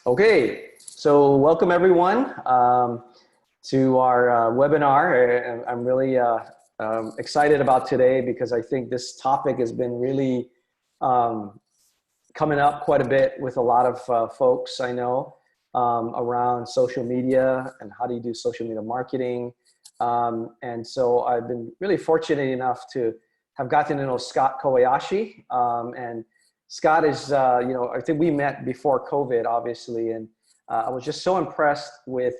Okay, so welcome everyone to our webinar. I'm really excited about today because I think this topic has been really um, coming up quite a bit with a lot of folks I know around social media and how do you do social media marketing. And so I've been really fortunate enough to have gotten to know Scott Kobayashi. And Scott is, I think we met before COVID, obviously, and I was just so impressed with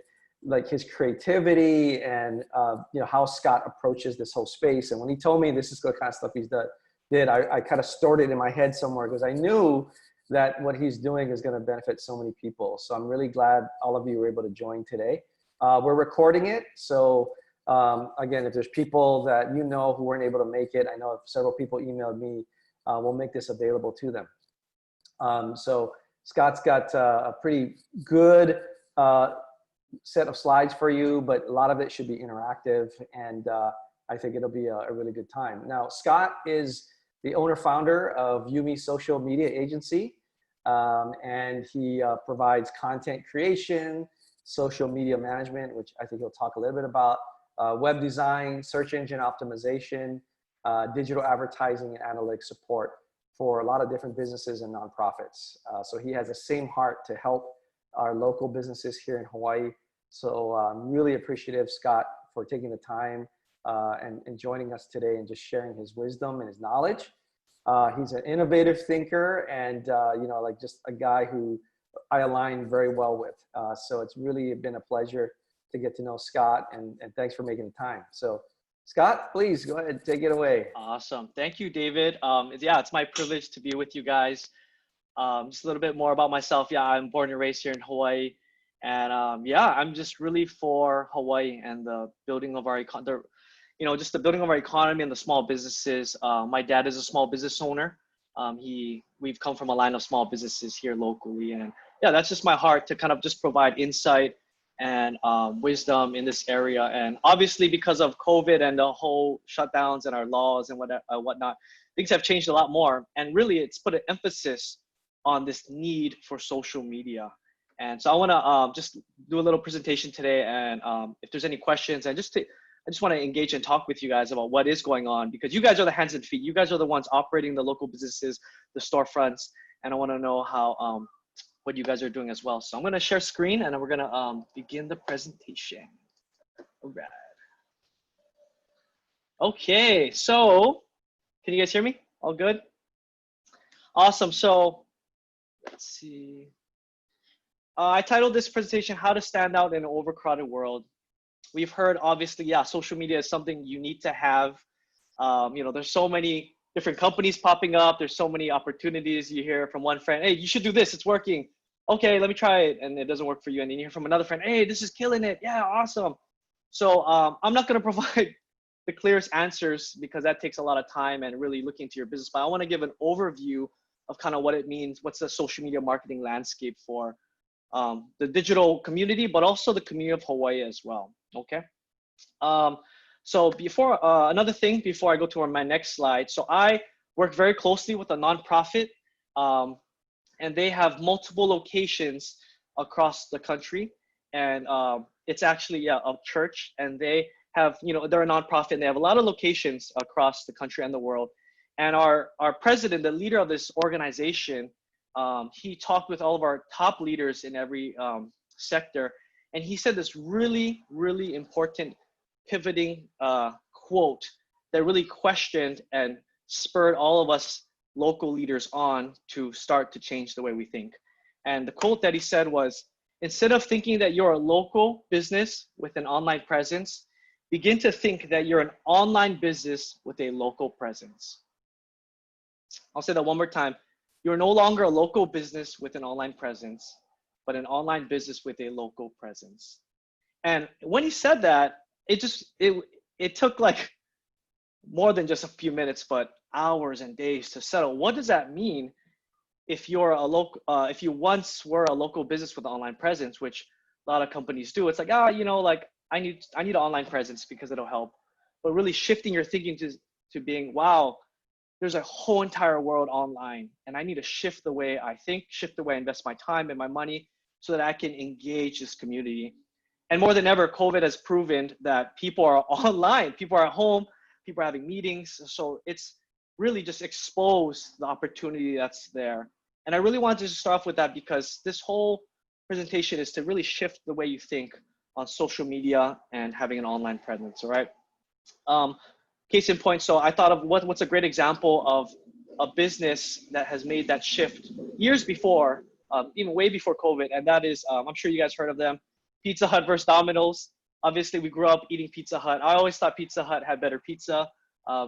like his creativity and how Scott approaches this whole space. And when he told me this is the kind of stuff I kind of stored it in my head somewhere because I knew that what he's doing is going to benefit so many people. So I'm really glad all of you were able to join today. We're recording it, so again, if there's people that you know who weren't able to make it, I know several people emailed me, we'll make this available to them. So Scott's got a pretty good set of slides for you, but a lot of it should be interactive, and I think it'll be a really good time. Now, Scott is the owner-founder of Yumi Social Media Agency, and he provides content creation, social media management, which I think he'll talk a little bit about, web design, search engine optimization, digital advertising and analytics support for a lot of different businesses and nonprofits. So he has the same heart to help our local businesses here in Hawaii. So I'm really appreciative, Scott, for taking the time and joining us today and just sharing his wisdom and his knowledge. He's an innovative thinker and, like just a guy who I align very well with. So it's really been a pleasure to get to know Scott, and thanks for making the time. So Scott, please go ahead, take it away. Awesome. Thank you, David. Yeah, it's my privilege to be with you guys. Just a little bit more about myself. Yeah, I'm born and raised here in Hawaii. And I'm just really for Hawaii and the building of our just the building of our economy and the small businesses. My dad is a small business owner. We've come from a line of small businesses here locally. And yeah, that's just my heart to kind of just provide insight and wisdom in this area. And obviously because of COVID and the whole shutdowns and our laws and whatnot, things have changed a lot more. And really it's put an emphasis on this need for social media. And so I want to just do a little presentation today. And if there's any questions, I just want to engage and talk with you guys about what is going on, because you guys are the hands and feet. You guys are the ones operating the local businesses, the storefronts. And I want to know how, what you guys are doing as well. So I'm going to share screen and we're going to begin the presentation. All right. Okay, so can you guys hear me? All good? Awesome. So let's see. I titled this presentation, How to Stand Out in an Overcrowded World. We've heard, obviously, yeah, social media is something you need to have. There's so many different companies popping up. There's so many opportunities. You hear from one friend, hey, you should do this. It's working. Okay, let me try it. And it doesn't work for you. And then you hear from another friend, hey, this is killing it. Yeah, awesome. So I'm not going to provide the clearest answers because that takes a lot of time and really looking into your business. But I want to give an overview of kind of what it means. What's the social media marketing landscape for the digital community, but also the community of Hawaii as well. Okay. So before another thing, before I go to my next slide. So I work very closely with a nonprofit, and they have multiple locations across the country. And it's actually a church, and they have, they're a nonprofit and they have a lot of locations across the country and the world. And our president, the leader of this organization, he talked with all of our top leaders in every sector. And he said this really, really important pivoting quote that really questioned and spurred all of us local leaders on to start to change the way we think. And the quote that he said was, instead of thinking that you're a local business with an online presence, begin to think that you're an online business with a local presence. I'll say that one more time. You're no longer a local business with an online presence, but an online business with a local presence. And when he said that, it took like more than just a few minutes, but hours and days to settle. What does that mean if you're if you once were a local business with an online presence, which a lot of companies do? It's like, I need an online presence because it'll help. But really shifting your thinking to being, wow, there's a whole entire world online, and I need to shift the way I think, shift the way I invest my time and my money, so that I can engage this community. And more than ever, COVID has proven that people are online, people are at home, people are having meetings. So it's really just exposed the opportunity that's there. And I really wanted to start off with that because this whole presentation is to really shift the way you think on social media and having an online presence, all right? Case in point, so I thought of what's a great example of a business that has made that shift years before, even way before COVID, and that is, I'm sure you guys heard of them, Pizza Hut versus Domino's. Obviously, we grew up eating Pizza Hut. I always thought Pizza Hut had better pizza.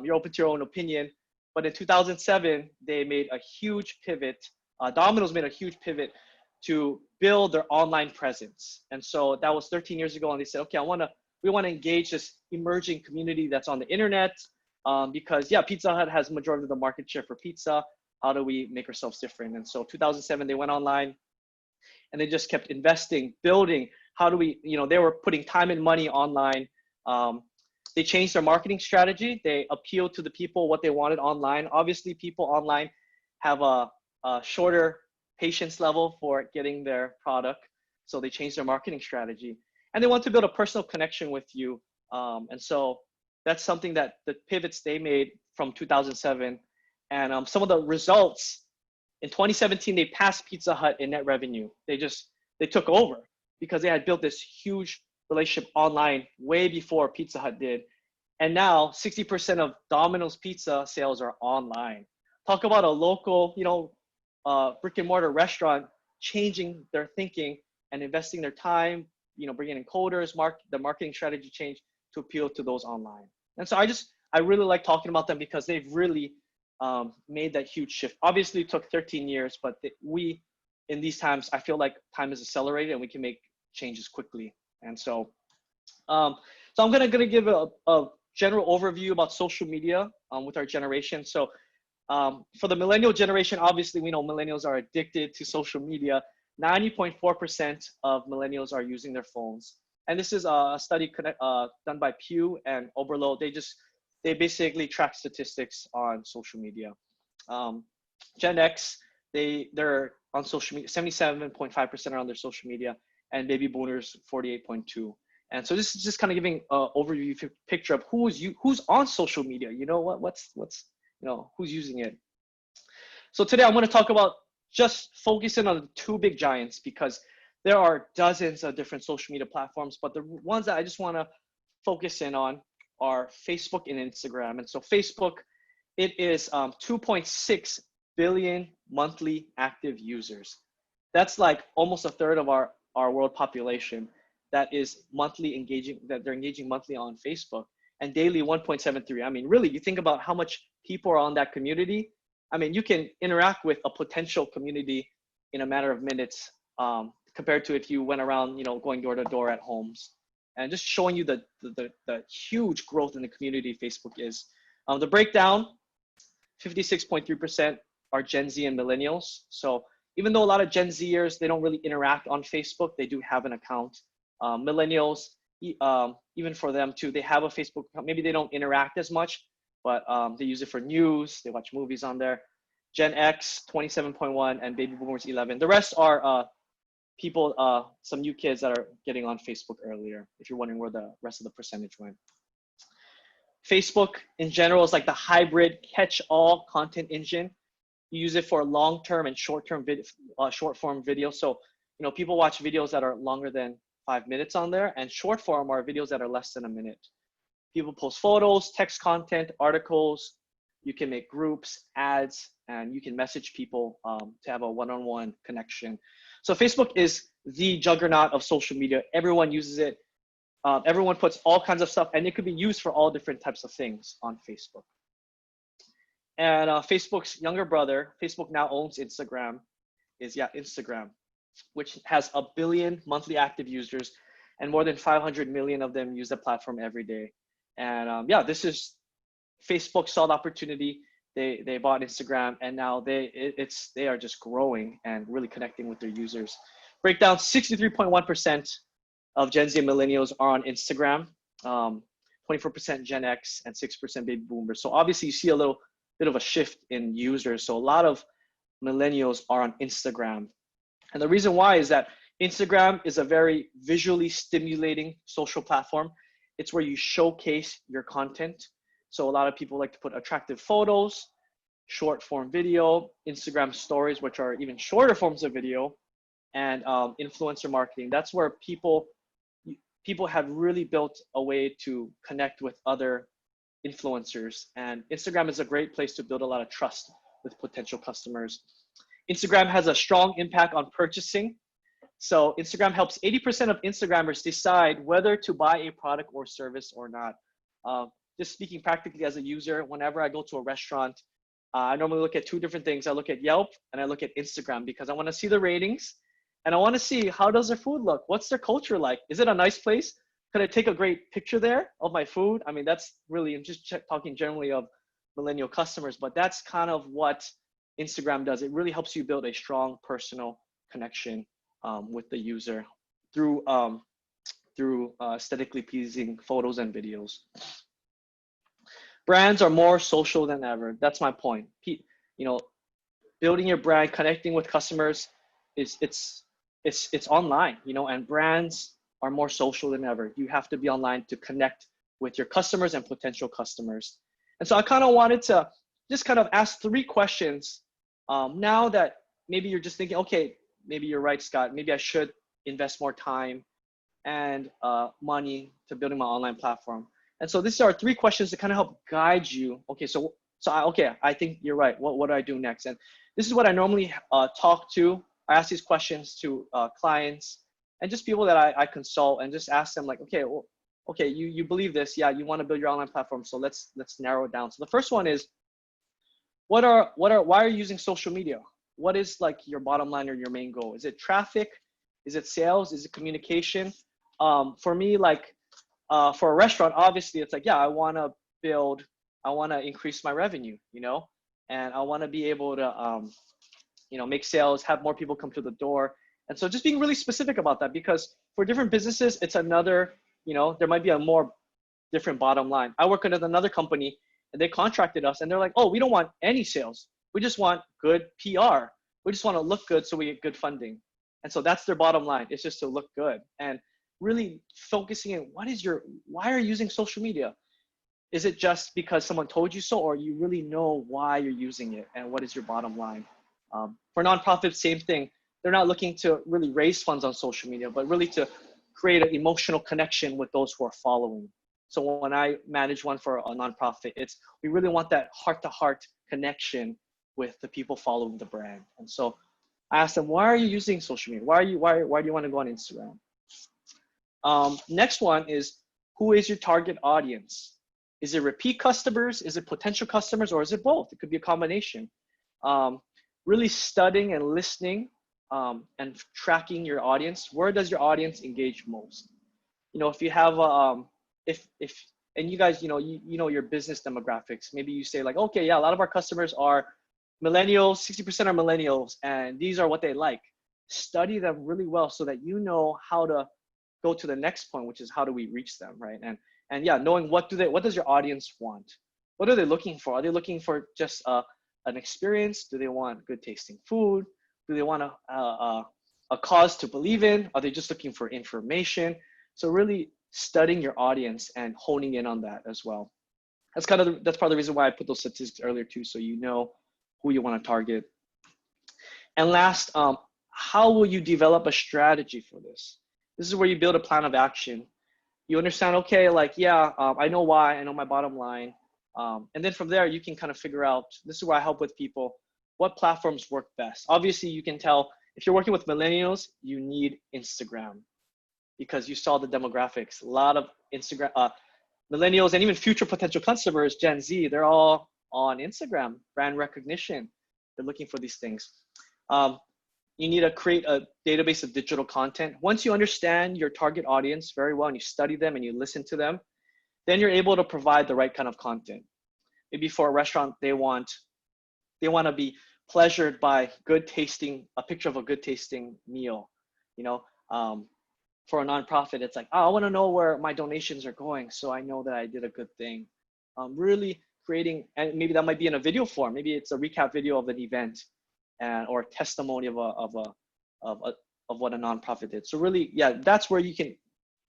You're open to your own opinion. But in 2007, they made a huge pivot. Domino's made a huge pivot to build their online presence. And so that was 13 years ago. And they said, okay, we want to engage this emerging community that's on the internet. Because yeah, Pizza Hut has majority of the market share for pizza. How do we make ourselves different? And so 2007, they went online and they just kept investing, building. How do we, they were putting time and money online. They changed their marketing strategy. They appealed to the people what they wanted online. Obviously, people online have a shorter patience level for getting their product. So they changed their marketing strategy. And they want to build a personal connection with you. And so that's something that the pivots they made from 2007. And some of the results, in 2017, they passed Pizza Hut in net revenue. They took over because they had built this huge relationship online way before Pizza Hut did. And now 60% of Domino's pizza sales are online. Talk about a local, brick and mortar restaurant changing their thinking and investing their time, bringing in coders, the marketing strategy change to appeal to those online. And so I really like talking about them because they've really made that huge shift. Obviously it took 13 years, but in these times, I feel like time is accelerated and we can make changes quickly. And so, I'm gonna give a general overview about social media with our generation. So for the millennial generation, obviously we know millennials are addicted to social media. 90.4% of millennials are using their phones. And this is a study done by Pew and Oberlo. They basically track statistics on social media. Gen X, they're on social media, 77.5% are on their social media, and baby boomers 48.2. And so this is just kind of giving an overview picture of who's on social media. Who's using it. So today I'm going to talk about just focusing on the two big giants because there are dozens of different social media platforms, but the ones that I just want to focus in on are Facebook and Instagram. And so Facebook, it is 2.6 billion monthly active users. That's like almost a third of our world population that is monthly engaging, that they're engaging monthly on Facebook, and daily 1.73. I mean, really, you think about how much people are on that community. I mean, you can interact with a potential community in a matter of minutes compared to if you went around, going door to door at homes. And just showing you the huge growth in the community Facebook is. The breakdown, 56.3% are Gen Z and millennials. So even though a lot of Gen Zers, they don't really interact on Facebook, they do have an account. Millennials, even for them too, they have a Facebook account. Maybe they don't interact as much, but they use it for news. They watch movies on there. Gen X, 27.1, and baby boomers, 11. The rest are people, some new kids that are getting on Facebook earlier, if you're wondering where the rest of the percentage went. Facebook in general is like the hybrid catch-all content engine. You use it for long-term and short-term short-form video. So, people watch videos that are longer than 5 minutes on there, and short-form are videos that are less than a minute. People post photos, text content, articles. You can make groups, ads, and you can message people to have a one-on-one connection. So Facebook is the juggernaut of social media. Everyone uses it. Everyone puts all kinds of stuff, and it could be used for all different types of things on Facebook. And Facebook's younger brother, Facebook now owns Instagram, Instagram, which has 1 billion monthly active users, and more than 500 million of them use the platform every day. And this is Facebook saw the opportunity. They bought Instagram, and now they are just growing and really connecting with their users. Breakdown: 63.1% of Gen Z and millennials are on Instagram, 24% Gen X, and 6% baby boomers. So obviously you see a little bit of a shift in users. So a lot of millennials are on Instagram. And the reason why is that Instagram is a very visually stimulating social platform. It's where you showcase your content. So a lot of people like to put attractive photos, short form video, Instagram stories, which are even shorter forms of video, and influencer marketing. That's where people have really built a way to connect with other influencers. And Instagram is a great place to build a lot of trust with potential customers. Instagram has a strong impact on purchasing. So Instagram helps 80% of Instagrammers decide whether to buy a product or service or not. Just speaking practically as a user, whenever I go to a restaurant, I normally look at two different things. I look at Yelp and I look at Instagram because I want to see the ratings and I want to see how does their food look? What's their culture like? Is it a nice place? Could I take a great picture there of my food? I mean, that's really, I'm just talking generally of millennial customers, but that's kind of what Instagram does. It really helps you build a strong personal connection with the user through aesthetically pleasing photos and videos. Brands are more social than ever. That's my point. Building your brand, connecting with customers, it's online, and brands are more social than ever. You have to be online to connect with your customers and potential customers. And so I kind of wanted to just kind of ask 3 questions. Now that maybe you're just thinking, okay, maybe you're right, Scott. Maybe I should invest more time and money to building my online platform. And so these are 3 questions to kind of help guide you. Okay, I think you're right. What do I do next? And this is what I normally talk to. I ask these questions to clients and just people that I consult, and just ask them like, okay, you believe this, yeah, you want to build your online platform. So let's narrow it down. So the first one is, why are you using social media? What is like your bottom line or your main goal? Is it traffic? Is it sales? Is it communication? For me, like for a restaurant, obviously it's like, yeah, I want to increase my revenue, and I want to be able to, make sales, have more people come to the door. And so just being really specific about that, because for different businesses, it's another, there might be a more different bottom line. I work at another company and they contracted us and they're like, oh, we don't want any sales. We just want good PR. We just want to look good so we get good funding. And so that's their bottom line. It's just to look good. And really focusing on why are you using social media? Is it just because someone told you so, or you really know why you're using it and what is your bottom line? For nonprofits, same thing. They're not looking to really raise funds on social media, but really to create an emotional connection with those who are following. So when I manage one for a nonprofit, we really want that heart-to-heart connection with the people following the brand. And so I asked them, why are you using social media? Why do you want to go on Instagram? Next one is, who is your target audience? Is it repeat customers? Is it potential customers? Or is it both? It could be a combination. Really studying and listening and tracking your audience. Where does your audience engage most? If you have, and you guys, you know your business demographics. Maybe you say like, okay, yeah, a lot of our customers are millennials, 60% are millennials, and these are what they like. Study them really well so that you know how to go to the next point, which is how do we reach them, right? And yeah, knowing what does your audience want? What are they looking for? Are they looking for just an experience? Do they want good tasting food? Do they want a cause to believe in? Are they just looking for information? So really studying your audience and honing in on that as well. That's part of the reason why I put those statistics earlier too, so you know who you want to target. And last, how will you develop a strategy for this? This is where you build a plan of action. You understand, okay, like, yeah, I know why, I know my bottom line. And then from there, you can kind of figure out, this is where I help with people, what platforms work best. Obviously, you can tell if you're working with millennials, you need Instagram because you saw the demographics. A lot of Instagram, millennials and even future potential customers, Gen Z, they're all on Instagram, brand recognition. They're looking for these things. You need to create a database of digital content. Once you understand your target audience very well and you study them and you listen to them, then you're able to provide the right kind of content. Maybe for a restaurant, they want to be pleasured by a picture of a good tasting meal. For a nonprofit, it's like, oh, I want to know where my donations are going, so I know that I did a good thing. Really creating, and maybe that might be in a video form. Maybe it's a recap video of an event, or a testimony of of what a nonprofit did. So really, yeah, that's where you can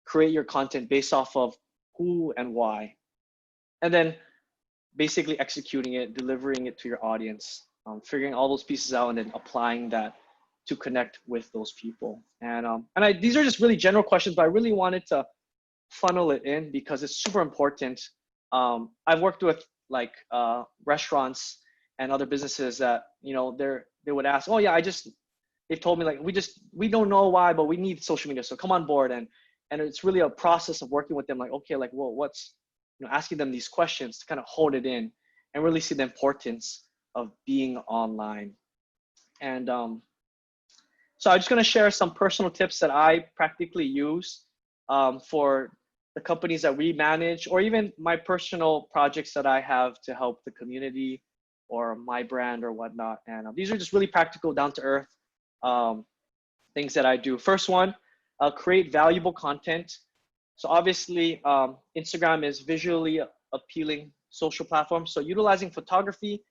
create your content based off of who and why, and then basically executing it, delivering it to your audience, figuring all those pieces out, and then applying that to connect with those people. And these are just really general questions, but I really wanted to funnel it in because it's super important. I've worked with like restaurants and other businesses that, you know, they would ask, oh yeah, they've told me like, we don't know why, but we need social media, so come on board. And it's really a process of working with them, like, okay, like, well, what's, you know, asking them these questions to kind of hold it in and really see the importance of being online. And so I'm just going to share some personal tips that I practically use for the companies that we manage, or even my personal projects that I have to help the community or my brand or whatnot. And these are just really practical, down to earth things that I do. First one, create valuable content. So obviously, Instagram is visually appealing social platform. So utilizing photography,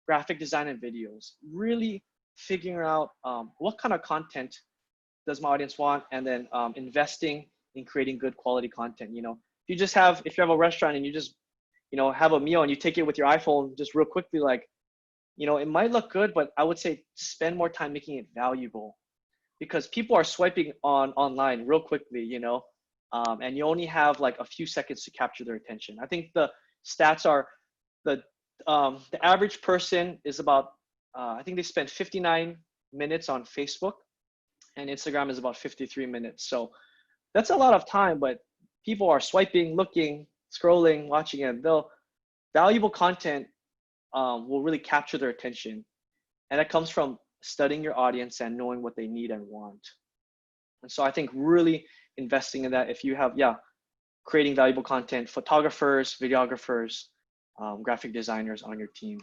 graphic design, and videos, really figuring out what kind of content does my audience want, and then investing in creating good quality content. You know, if you have a restaurant and you just, you know, have a meal and you take it with your iPhone just real quickly, like, you know, it might look good, but I would say spend more time making it valuable, because people are swiping online real quickly, you know, and you only have like a few seconds to capture their attention. I think the stats are the average person is about, I think they spend 59 minutes on Facebook, and Instagram is about 53 minutes. So that's a lot of time, but people are swiping, looking, scrolling, watching, and valuable content will really capture their attention. And that comes from studying your audience and knowing what they need and want. And so I think really investing in that, if you have, creating valuable content, photographers, videographers, graphic designers on your team.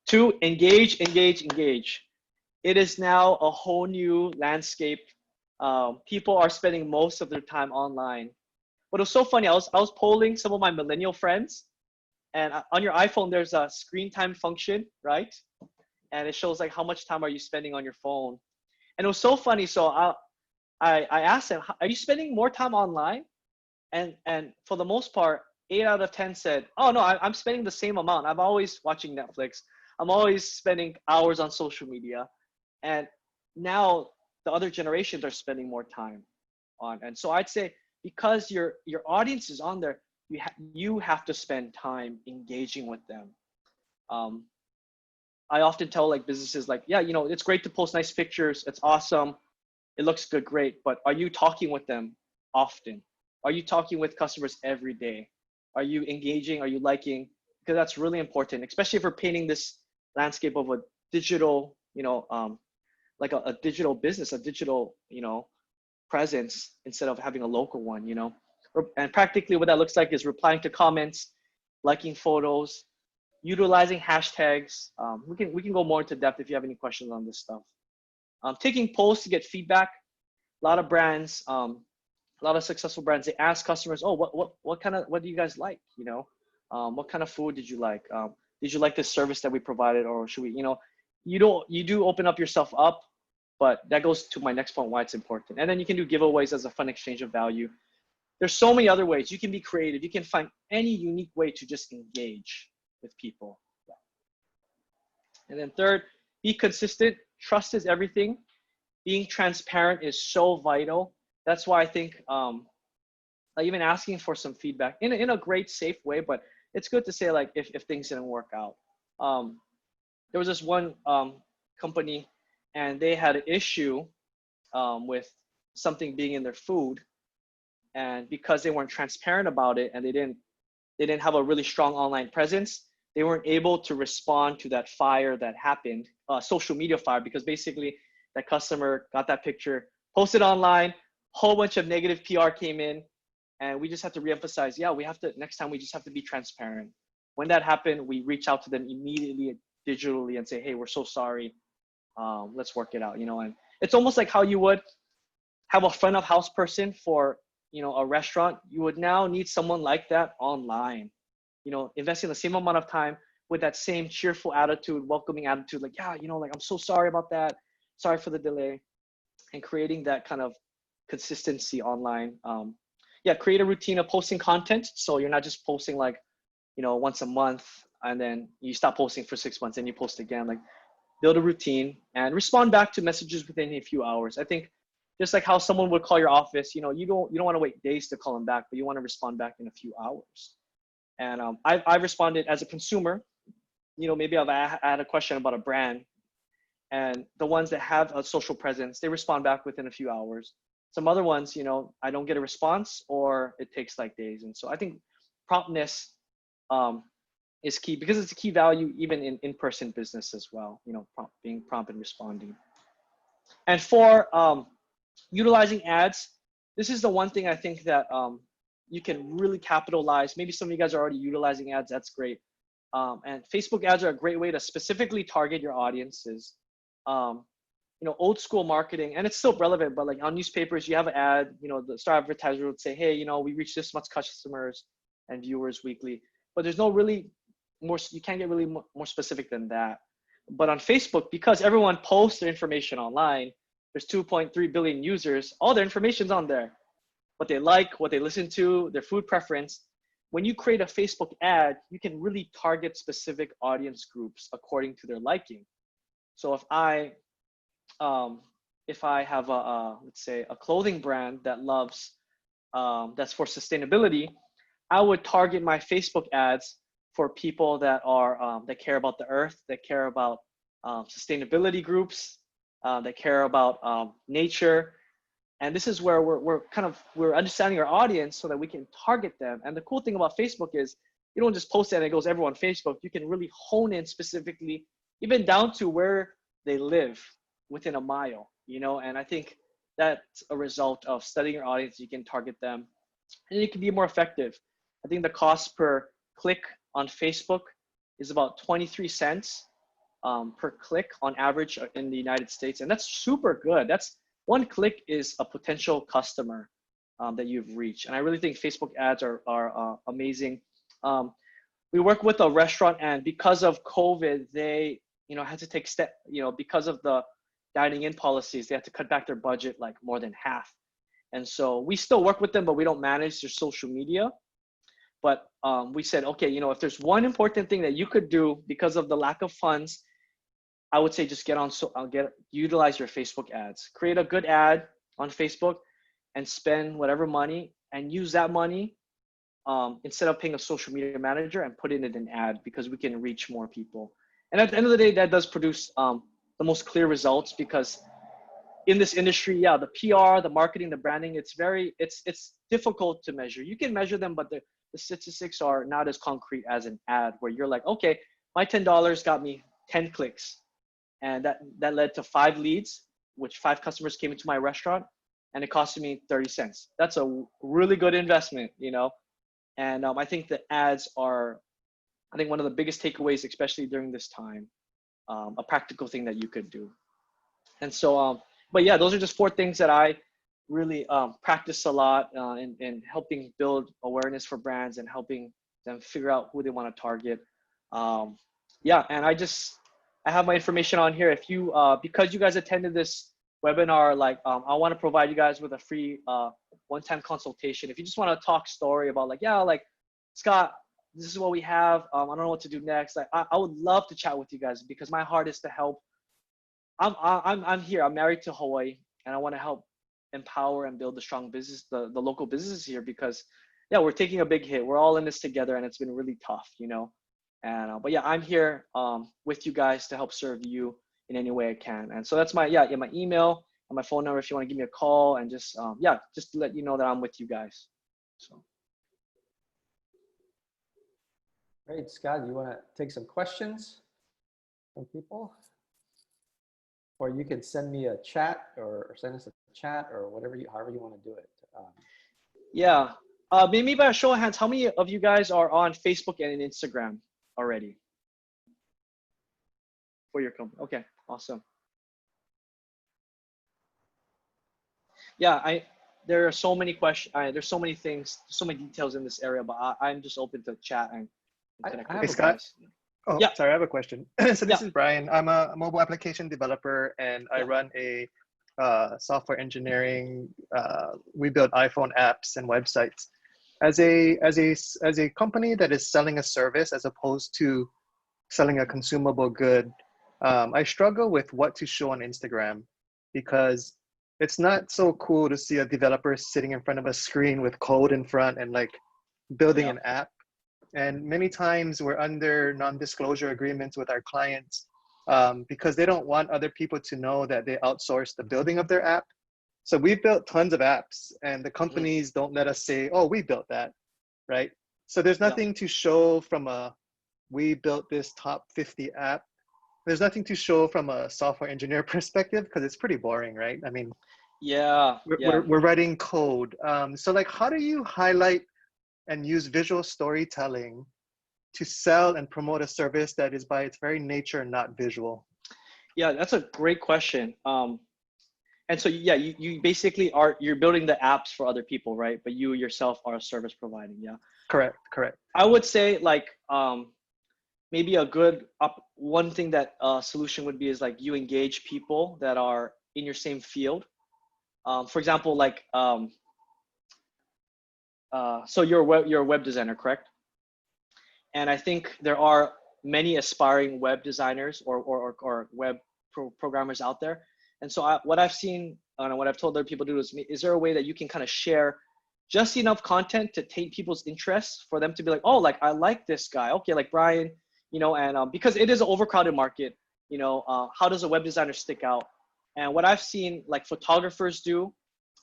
2, engage. It is now a whole new landscape. People are spending most of their time online. But it was so funny, I was polling some of my millennial friends, and on your iPhone, there's a screen time function, right? And it shows like how much time are you spending on your phone. And it was so funny. So I asked them, are you spending more time online? And for the most part, 8 out of 10 said, oh no, I'm spending the same amount. I'm always watching Netflix. I'm always spending hours on social media. And now the other generations are spending more time on. And so I'd say, because your audience is on there, you have to spend time engaging with them. I often tell like businesses like, yeah, you know, it's great to post nice pictures. It's awesome. It looks good, great. But are you talking with them often? Are you talking with customers every day? Are you engaging? Are you liking? Because that's really important, especially if we're painting this landscape of a digital, you know, like a digital business, a digital, you know, presence, instead of having a local one, you know. And practically what that looks like is replying to comments, liking photos, utilizing hashtags. We can go more into depth if you have any questions on this stuff. Taking polls to get feedback. A lot of brands, a lot of successful brands, they ask customers, oh, what do you guys like? You know, what kind of food did you like? Did you like the service that we provided, or should we, you know, you do open up yourself up, but that goes to my next point, why it's important. And then you can do giveaways as a fun exchange of value. There's so many other ways. You can be creative. You can find any unique way to just engage with people. And then 3rd, be consistent. Trust is everything. Being transparent is so vital. That's why I think like even asking for some feedback in a great, safe way, but it's good to say like if things didn't work out. There was this one company, and they had an issue with something being in their food, and because they weren't transparent about it, and they didn't have a really strong online presence, they weren't able to respond to that fire that happened, social media fire, because basically that customer got that picture, posted online, whole bunch of negative PR came in, and we just have to reemphasize, next time we just have to be transparent. When that happened, we reach out to them immediately digitally and say, hey, we're so sorry. Let's work it out, you know. And it's almost like how you would have a front of house person for, you know, a restaurant. You would now need someone like that online, you know, investing the same amount of time with that same cheerful attitude, welcoming attitude, like, yeah, you know, like, I'm so sorry about that. Sorry for the delay. and creating that kind of consistency online. Yeah, create a routine of posting content. So you're not just posting like, once a month and then you stop posting for 6 months and you post again. Like, build a routine and respond back to messages within a few hours. I think just like how someone would call your office, you don't want to wait days to call them back, but you want to respond back in a few hours. And I've responded as a consumer. Maybe I had a question about a brand, and the ones that have a social presence, they respond back within a few hours. Some other ones, I don't get a response or it takes like days. And so I think promptness is key, because it's a key value even in in-person business as well, being prompt and responding. And for utilizing ads, this is the one thing I think that you can really capitalize. Maybe some of you guys are already utilizing ads, that's great. And Facebook ads are a great way to specifically target your audiences. Old school marketing, and it's still relevant, but like on newspapers, you have an ad, the star advertiser would say, hey, we reach this much customers and viewers weekly, but there's no really more, you can't get really more specific than that. But on Facebook, because everyone posts their information online, there's 2.3 billion users, all their information's on there. What they like, what they listen to, their food preference. When you create a Facebook ad, you can really target specific audience groups according to their liking. So if I have let's say a clothing brand that loves, that's for sustainability, I would target my Facebook ads for people that are that care about the earth, that care about sustainability groups, that care about nature. And this is where we're understanding our audience so that we can target them. And the cool thing about Facebook is you don't just post it and it goes everyone on Facebook. You can really hone in specifically, even down to where they live within a mile, and I think that's a result of studying your audience. You can target them and you can be more effective. I think the cost per click on Facebook is about 23 cents per click on average in the United States. And that's super good. That's one click is a potential customer that you've reached. And I really think Facebook ads are amazing. We work with a restaurant, and because of COVID, they, had to take because of the dining in policies, they had to cut back their budget like more than half. And so we still work with them, but we don't manage their social media. But we said, okay, if there's one important thing that you could do because of the lack of funds, I would say just utilize your Facebook ads. Create a good ad on Facebook and spend whatever money and use that money instead of paying a social media manager, and put it in an ad, because we can reach more people. And at the end of the day, that does produce the most clear results, because in this industry, the PR, the marketing, the branding, it's difficult to measure. You can measure them, but the statistics are not as concrete as an ad, where you're like, okay, my $10 got me 10 clicks. And that led to 5 leads, which 5 customers came into my restaurant, and it costed me 30 cents. That's a really good investment, And I think the ads are, one of the biggest takeaways, especially during this time, a practical thing that you could do. And so, but yeah, those are just 4 things that I really practice a lot in helping build awareness for brands and helping them figure out who they want to target. And I have my information on here. If you, because you guys attended this webinar, I want to provide you guys with a free one-time consultation. If you just want to talk story about Scott, this is what we have. I don't know what to do next. I would love to chat with you guys, because my heart is to help. I'm here. I'm married to Hawaii, and I want to help empower and build the strong business, the local businesses here, because we're taking a big hit. We're all in this together, and it's been really tough, And but I'm here with you guys to help serve you in any way I can. And so that's my email and my phone number if you want to give me a call, and just to let you know that I'm with you guys. So. Great, Scott. You want to take some questions from people? Or you can send me a chat, or send us a chat, or however you want to do it. Maybe by a show of hands, how many of you guys are on Facebook and Instagram already for your company? Okay, awesome. There are so many questions. There's so many things, so many details in this area, but I'm just open to chat and connect with you guys. Oh, sorry, I have a question. So this is Brian. I'm a mobile application developer, and I run a software engineering. We build iPhone apps and websites. As a company that is selling a service as opposed to selling a consumable good, I struggle with what to show on Instagram because it's not so cool to see a developer sitting in front of a screen with code in front and like building Yeah. an app. And many times we're under non-disclosure agreements with our clients because they don't want other people to know that they outsource the building of their app. So we've built tons of apps and the companies don't let us say, oh, we built that, right? So there's Yeah. nothing to show from we built this top 50 app. There's nothing to show from a software engineer perspective because it's pretty boring, right? I mean, Yeah. Yeah. we're writing code. So like, how do you highlight and use visual storytelling to sell and promote a service that is by its very nature not visual? Yeah, that's a great question. And so yeah, you basically you're building the apps for other people, right? But you yourself are a service providing. Yeah. Correct, correct. I would say like maybe a good one thing that solution would be is like you engage people that are in your same field. For example, like so you're a web designer, correct? And I think there are many aspiring web designers or web programmers out there. And so what I've seen and what I've told other people to do is there a way that you can kind of share just enough content to take people's interests for them to be like, oh, like I like this guy. Okay, like Brian, you know, and because it is an overcrowded market, you know, how does a web designer stick out? And what I've seen like photographers do,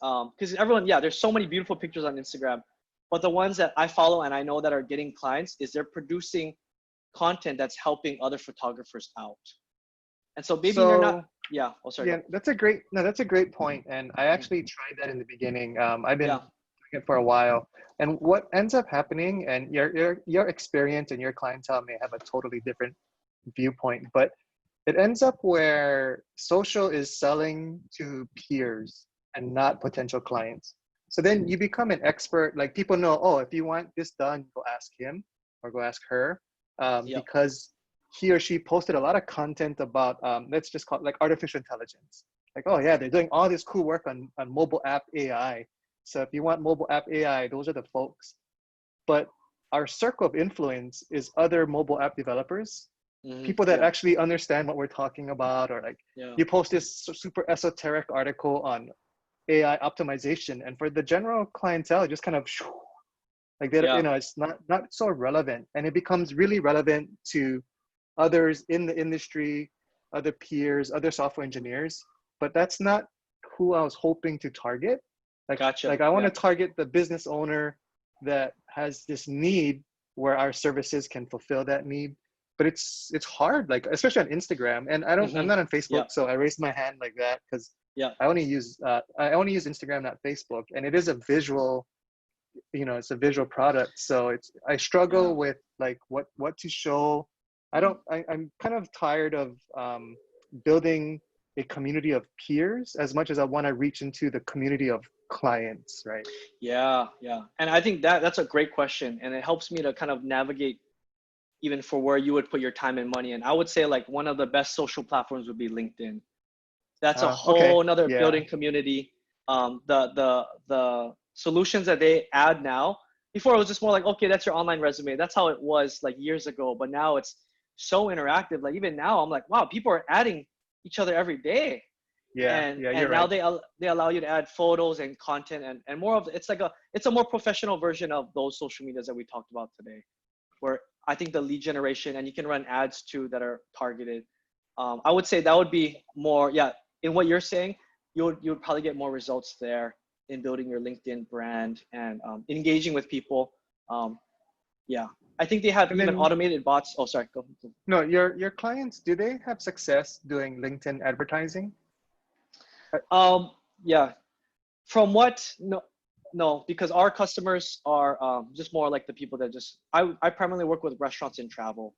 because everyone, yeah, there's so many beautiful pictures on Instagram, but the ones that I follow and I know that are getting clients is they're producing content that's helping other photographers out. And so maybe they're not, So yeah. Oh, sorry. yeah, that's a great point. And I actually tried that in the beginning. I've been Yeah. doing it for a while. And what ends up happening, and your experience and your clientele may have a totally different viewpoint, but it ends up where social is selling to peers and not potential clients. So then you become an expert. Like people know, oh, if you want this done, go ask him or go ask her, Yep. because he or she posted a lot of content about, let's just call it like artificial intelligence. Like, oh yeah, they're doing all this cool work on mobile app AI. So if you want mobile app AI, those are the folks. But our circle of influence is other mobile app developers, people that Yeah. actually understand what we're talking about, or like Yeah. you post this super esoteric article on AI optimization, and for the general clientele, it just kind of like they, Yeah. it's not so relevant, and it becomes really relevant to others in the industry, other peers, other software engineers. But that's not who I was hoping to target. Gotcha. Like I want Yeah. to target the business owner that has this need where our services can fulfill that need. But it's hard, like especially on Instagram. And I'm not on Yeah. Facebook, so I raised my hand like that because Yeah. I only use Instagram, not Facebook, and it is a visual, it's a visual product. So I Yeah. struggle with like what to show. I'm kind of tired of building a community of peers as much as I want to reach into the community of clients, right? Yeah. Yeah. And I think that's a great question, and it helps me to kind of navigate even for where you would put your time and money. And I would say like one of the best social platforms would be LinkedIn. That's a Okay, whole nother yeah, building community. The solutions that they add now, before it was just more like, okay, that's your online resume. That's how it was like years ago. But now it's so interactive. Like even now I'm like, wow, people are adding each other every day. yeah, And yeah. and You're now right. they allow you to add photos and content and more of it's a more professional version of those social medias that we talked about today, where I think the lead generation and you can run ads too that are targeted. I would say that would be more, yeah, in what you're saying, you would probably get more results there in building your LinkedIn brand and engaging with people. Um, yeah, I think they have And even then automated bots. Oh, sorry, go. no, your clients, do they have success doing LinkedIn advertising? Yeah, from what, no, because our customers are just more like the people that just, I primarily work with restaurants and travel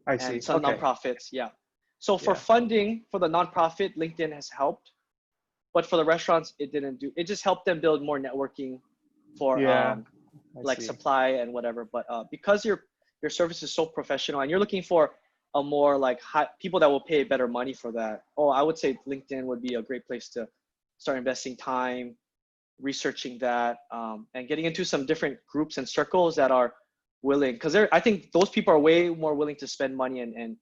I and see. some Okay. nonprofits. Yeah. So for Yeah. funding for the nonprofit, LinkedIn has helped, but for the restaurants, it didn't do. It just helped them build more networking for Yeah. I like see. supply and whatever. But because your service is so professional and you're looking for a more like high, people that will pay better money for that. Oh, I would say LinkedIn would be a great place to start investing time, researching that, and getting into some different groups and circles that are willing, because I think those people are way more willing to spend money and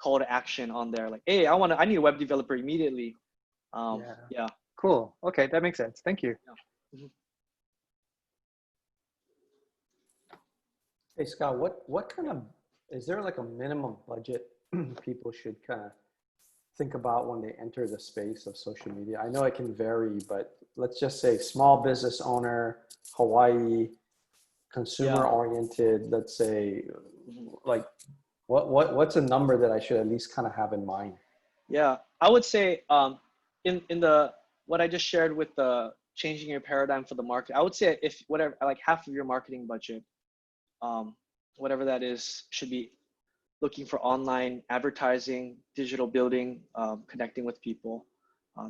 call to action on there. Like, hey, I need a web developer immediately. Yeah. Cool. Okay, that makes sense. Thank you. Yeah. Mhm. Hey Scott, what kind of, is there like a minimum budget people should kind of think about when they enter the space of social media? I know it can vary, but let's just say small business owner, Hawaii, consumer oriented, let's say, like what's a number that I should at least kind of have in mind? Yeah, I would say in the what I just shared with the changing your paradigm for the market, I would say if whatever, like half of your marketing budget, whatever that is, should be looking for online advertising, digital building, connecting with people.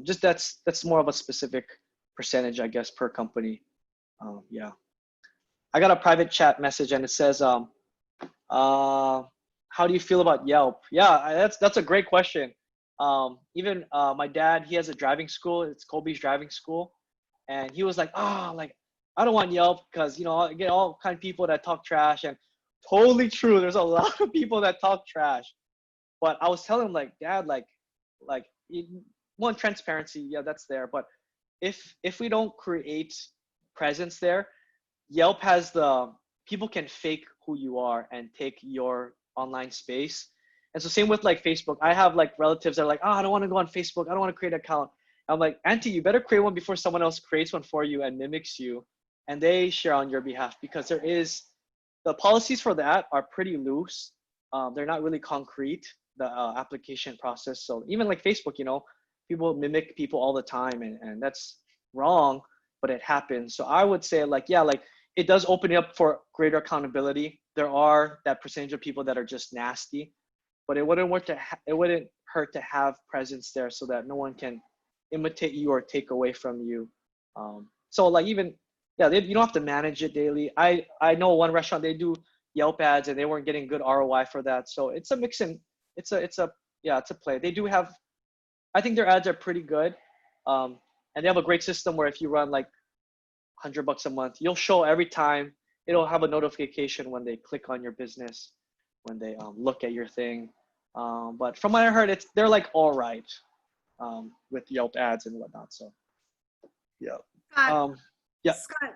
Just that's more of a specific percentage, I guess, per company. Yeah, I got a private chat message and it says, how do you feel about Yelp? Yeah, that's a great question. Even my dad, he has a driving school. It's Kobe's driving school, and he was like, like I don't want Yelp because I get all kind of people that talk trash, and totally true. There's a lot of people that talk trash, but I was telling him like, Dad, like one, transparency, yeah, that's there, but if we don't create presence there, Yelp has the people can fake who you are and take your online space. And so same with like Facebook. I have like relatives that are like, I don't want to go on Facebook. I don't want to create an account. I'm like, Auntie, you better create one before someone else creates one for you and mimics you, and they share on your behalf, because the policies for that are pretty loose. They're not really concrete, the application process. So even like Facebook, people mimic people all the time, and that's wrong, but it happens. So I would say like, yeah, like it does open it up for greater accountability. There are that percentage of people that are just nasty, but it wouldn't hurt to have presence there so that no one can imitate you or take away from you. So like even, yeah, you don't have to manage it daily. I know one restaurant, they do Yelp ads and they weren't getting good ROI for that. So it's a mix, and it's a play. They do have, I think their ads are pretty good. And they have a great system where if you run like $100 a month, you'll show every time. It'll have a notification when they click on your business, when they look at your thing. But from what I heard, they're like all right with Yelp ads and whatnot. So yeah. Scott, Yeah. Scott,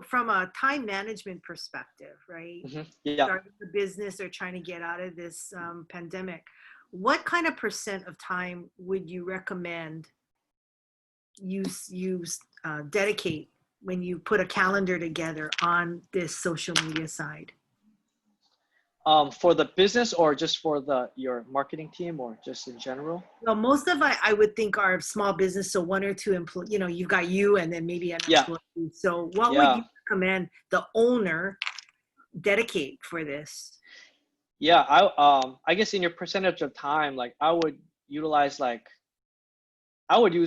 from a time management perspective, right? Yeah. Starting a business or trying to get out of this pandemic, what kind of % of time would you recommend you dedicate when you put a calendar together on this social media side? For the business or just for your marketing team or just in general? Well, most of I would think are small business, so one or two employees. You've got you and then maybe an employee. So what would you recommend the owner dedicate for this? Yeah, I guess in your percentage of time, like I would use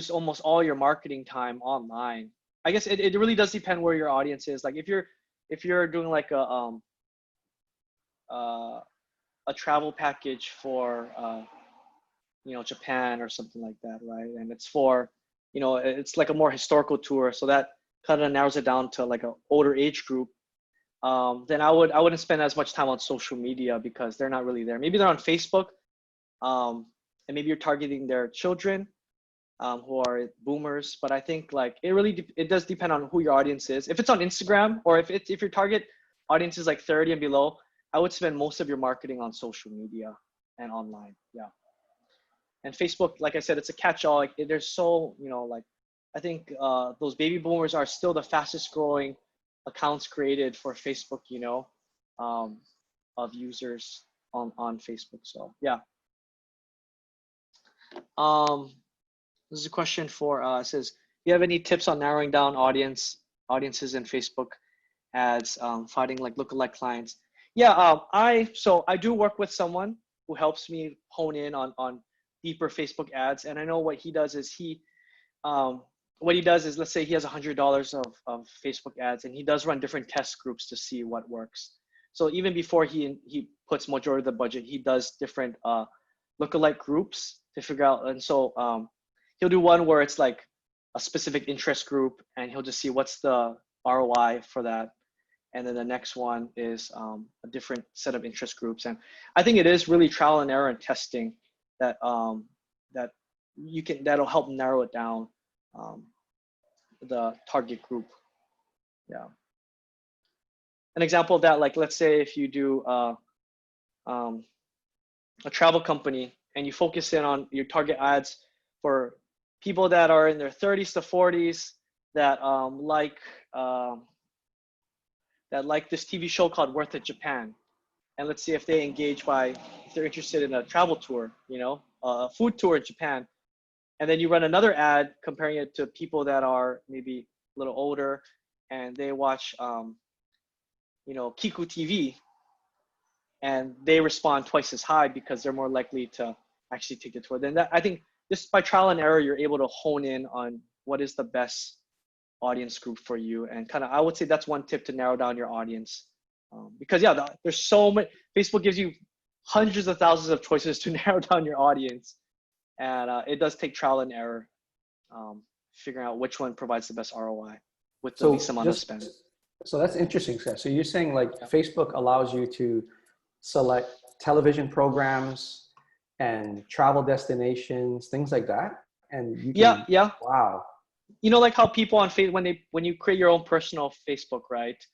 almost all your marketing time online. I guess it really does depend where your audience is. Like if you're doing like a travel package for Japan or something like that, right? And it's for it's like a more historical tour, so that kind of narrows it down to like an older age group. Then I wouldn't spend as much time on social media because they're not really there. Maybe they're on Facebook, and maybe you're targeting their children who are boomers. But I think like it does depend on who your audience is. If it's on Instagram, or if your target audience is like 30 and below, I would spend most of your marketing on social media and online. Yeah. And Facebook, like I said, it's a catch-all. Like there's so, like I think those baby boomers are still the fastest growing accounts created for Facebook, of users on Facebook. So yeah. This is a question for it says, do you have any tips on narrowing down audiences in Facebook ads, finding like lookalike clients? Yeah, I do work with someone who helps me hone in on deeper Facebook ads, and I know what he does is let's say he has $100 of Facebook ads, and he does run different test groups to see what works. So even before he puts majority of the budget, he does different lookalike groups to figure out. And so he'll do one where it's like a specific interest group, and he'll just see what's the ROI for that. And then the next one is a different set of interest groups. And I think it is really trial and error and testing that that'll help narrow it down, the target group. Yeah. An example of that, like let's say if you do a travel company and you focus in on your target ads for people that are in their 30s to 40s that like this TV show called Worth It Japan. And let's see if they engage if they're interested in a travel tour, a food tour in Japan. And then you run another ad comparing it to people that are maybe a little older and they watch, Kiku TV, and they respond twice as high because they're more likely to actually take the tour. Then I think just by trial and error, you're able to hone in on what is the best audience group for you. And I would say that's one tip to narrow down your audience. Because there's so many, Facebook gives you hundreds of thousands of choices to narrow down your audience. And it does take trial and error, figuring out which one provides the best ROI with the least amount of spend. So that's interesting, Seth. So you're saying like Facebook allows you to select television programs and travel destinations, things like that? And you can, yeah. Wow. Like how people on Facebook, when you create your own personal Facebook, right?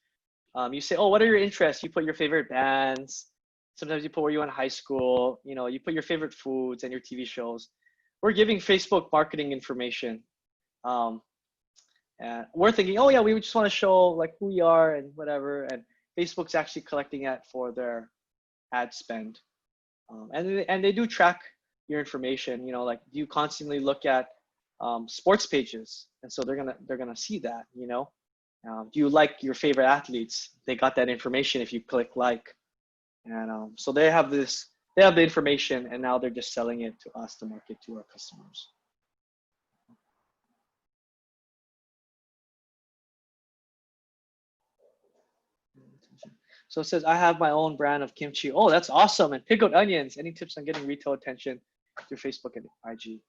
You say, oh, what are your interests? You put your favorite bands. Sometimes you put where you went to high school. You put your favorite foods and your TV shows. We're giving Facebook marketing information. And we're thinking, oh yeah, we just want to show like who we are and whatever. And Facebook's actually collecting that for their ad spend. And they do track your information. Like you constantly look at sports pages, and so they're gonna see that. Do you like your favorite athletes? They got that information if you click like, and so they have the information, and now they're just selling it to us to market to our customers. So it says, I have my own brand of kimchi. Oh, that's awesome. And pickled onions. Any tips on getting retail attention through Facebook and IG?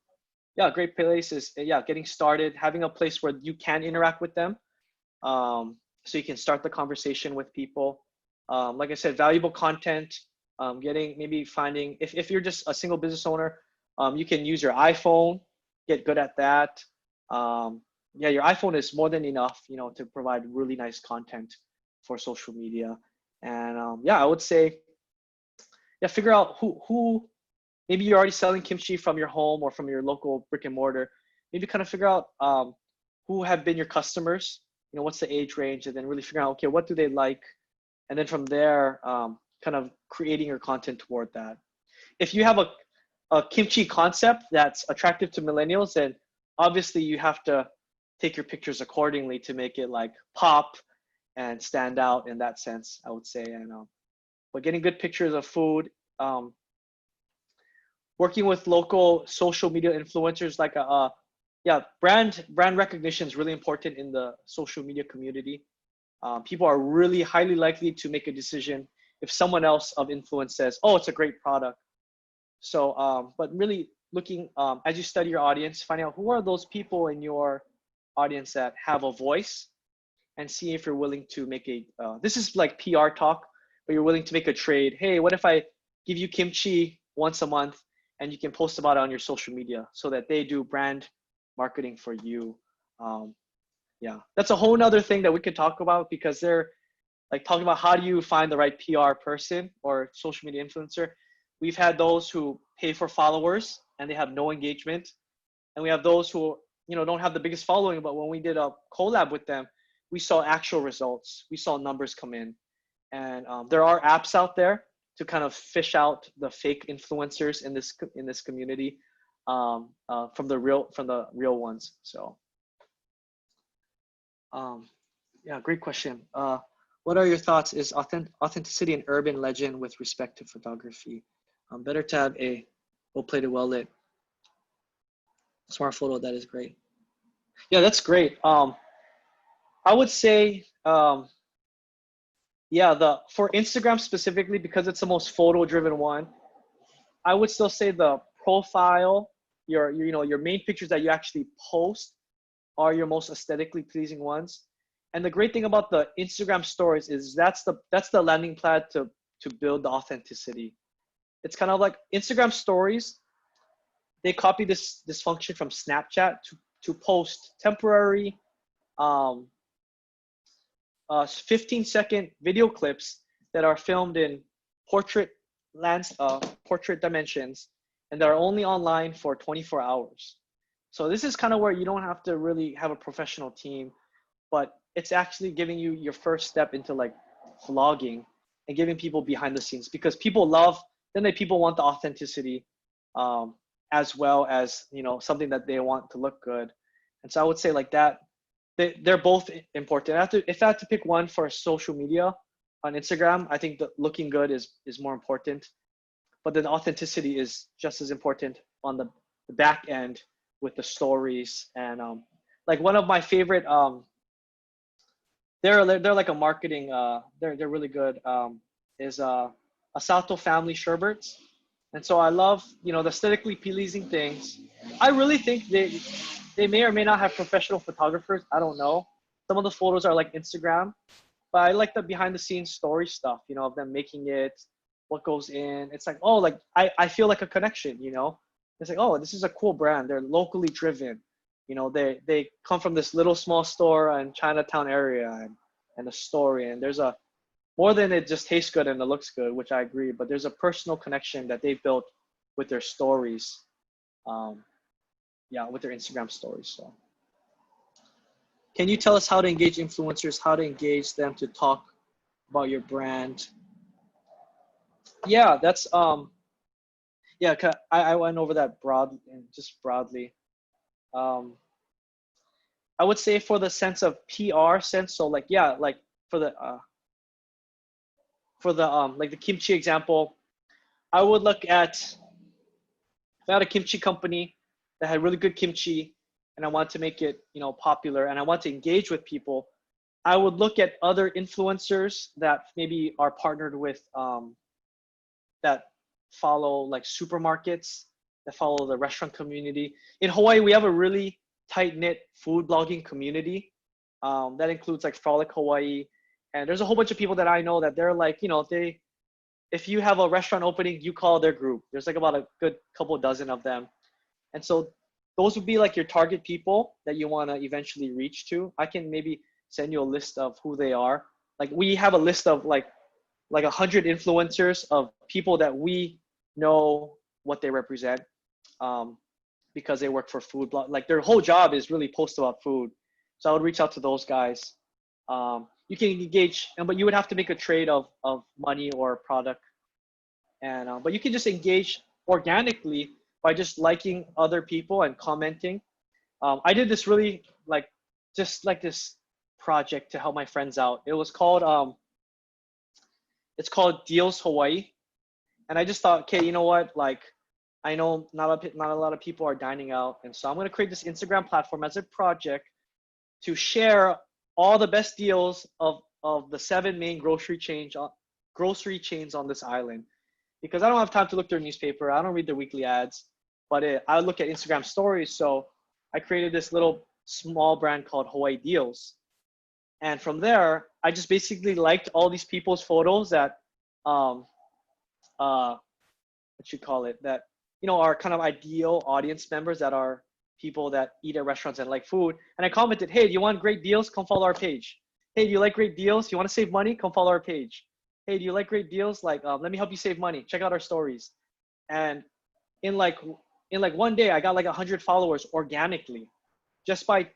Yeah, great place is, getting started, having a place where you can interact with them. So you can start the conversation with people. Like I said, valuable content, finding, if you're just a single business owner, you can use your iPhone, get good at that. Your iPhone is more than enough, to provide really nice content for social media. And I would say, figure out who, maybe you're already selling kimchi from your home or from your local brick and mortar. Maybe kind of figure out who have been your customers, what's the age range, and then really figure out, okay, what do they like? And then from there, kind of creating your content toward that. If you have a kimchi concept that's attractive to millennials, then obviously you have to take your pictures accordingly to make it like pop and stand out in that sense, I would say. And but getting good pictures of food, working with local social media influencers, like brand recognition is really important in the social media community. People are really highly likely to make a decision if someone else of influence says, oh, it's a great product. So, but really looking, as you study your audience, finding out who are those people in your audience that have a voice, and see if you're willing to make this is like PR talk, but you're willing to make a trade. Hey, what if I give you kimchi once a month and you can post about it on your social media so that they do brand marketing for you? That's a whole nother thing that we could talk about, because they're like talking about how do you find the right PR person or social media influencer. We've had those who pay for followers and they have no engagement. And we have those who, don't have the biggest following, but when we did a collab with them, we saw actual results. We saw numbers come in. And there are apps out there to kind of fish out the fake influencers in this community from the real ones. So great question. What are your thoughts? Is authenticity an urban legend with respect to photography? Better to have a well-plated, well-lit smart photo. That is great. Yeah, that's great. I would say, for Instagram specifically, because it's the most photo-driven one, I would still say the profile, your main pictures that you actually post are your most aesthetically pleasing ones. And the great thing about the Instagram stories is that's the landing pad to build the authenticity. It's kind of like Instagram stories. They copy this function from Snapchat to post temporary 15-second video clips that are filmed in portrait portrait dimensions, and they're only online for 24 hours. So this is kind of where you don't have to really have a professional team, but it's actually giving you your first step into like vlogging and giving people behind the scenes, because people want the authenticity, as well as, something that they want to look good. And so I would say like that, they're both important. If I had to pick one for social media on Instagram, I think that looking good is more important, but then authenticity is just as important on the back end with the stories. And like one of my favorite, they're like a marketing, they're really good, is Asato Family Sherbets. And so I love, the aesthetically pleasing things. I really think they may or may not have professional photographers. I don't know. Some of the photos are like Instagram, but I like the behind the scenes story stuff, of them making it, what goes in. It's like, oh, like I feel like a connection, It's like, oh, this is a cool brand. They're locally driven. They come from this little small store in Chinatown area, and a story. And there's a more than it just tastes good and it looks good, which I agree, but there's a personal connection that they built with their stories. With their Instagram stories. So can you tell us how to engage influencers, how to engage them to talk about your brand? Yeah, that's I went over that broadly. I would say for the sense of PR sense, so like for the like the kimchi example, I would look at, if I had a kimchi company that had really good kimchi and I want to make it, popular, and I want to engage with people, I would look at other influencers that maybe are partnered with, that follow like supermarkets, that follow the restaurant community. In Hawaii, we have a really tight-knit food blogging community, that includes like Frolic Hawaii. And there's a whole bunch of people that I know that they're like, if you have a restaurant opening, you call their group. There's like about a good couple dozen of them. And so those would be like your target people that you want to eventually reach to. I can maybe send you a list of who they are. Like we have a list of like 100 influencers of people that we know what they represent, because they work for food blog. Like their whole job is really post about food. So I would reach out to those guys. You can engage, but you would have to make a trade of money or product. And but you can just engage organically by just liking other people and commenting. I did this really just like this project to help my friends out. It was called it's called Deals Hawaii, and I just thought, okay, you know what? Like, I know not a lot of people are dining out, and so I'm gonna create this Instagram platform as a project to share all the best deals of the 7 main grocery chains on this island, because I don't have time to look through a newspaper. I don't read their weekly ads, but I look at Instagram stories. So I created this little small brand called Hawaii Deals. And from there, I just basically liked all these people's photos that, that, are kind of ideal audience members, that are people that eat at restaurants and like food. And I commented, hey, do you want great deals? Come follow our page. Hey, do you like great deals? You want to save money? Come follow our page. Hey, do you like great deals? Like, let me help you save money. Check out our stories. And in like 1 day, I got like 100 followers organically, just by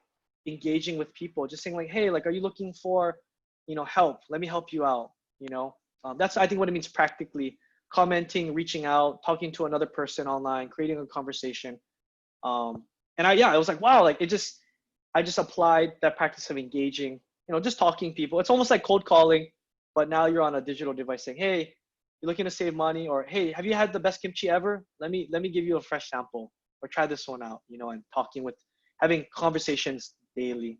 engaging with people, just saying like, hey, like, are you looking for, help? Let me help you out. That's, I think, what it means practically: commenting, reaching out, talking to another person online, creating a conversation. And I was like, wow, like I just applied that practice of engaging, just talking to people. It's almost like cold calling, but now you're on a digital device saying, hey, you're looking to save money, or hey, have you had the best kimchi ever? Let me give you a fresh sample, or try this one out, and having conversations daily.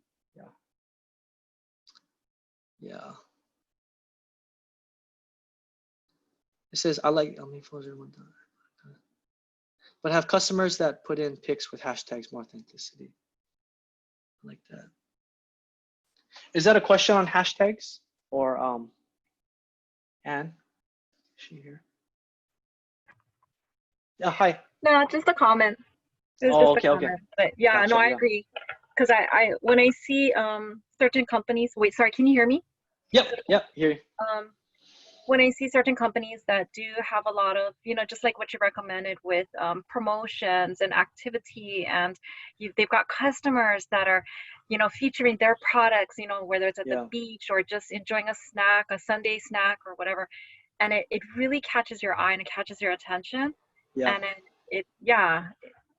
Yeah. It says, I like, how many photos are one time? but have customers that put in pics with hashtags more authenticity. I like that. Is that a question on hashtags or Anne? Is she here? Yeah, hi. No, just a comment. It was Oh, just a okay. comment. But yeah, Gotcha, no, I yeah. agree. Because I when I see certain companies, wait, sorry, can you hear me? Yep, here you. Um, when I see certain companies that do have a lot of, just like what you recommended with promotions and activity, and they've got customers that are, featuring their products, whether it's at the Yeah. beach or just enjoying a snack, a Sunday snack or whatever. And it really catches your eye and it catches your attention. Yeah. And it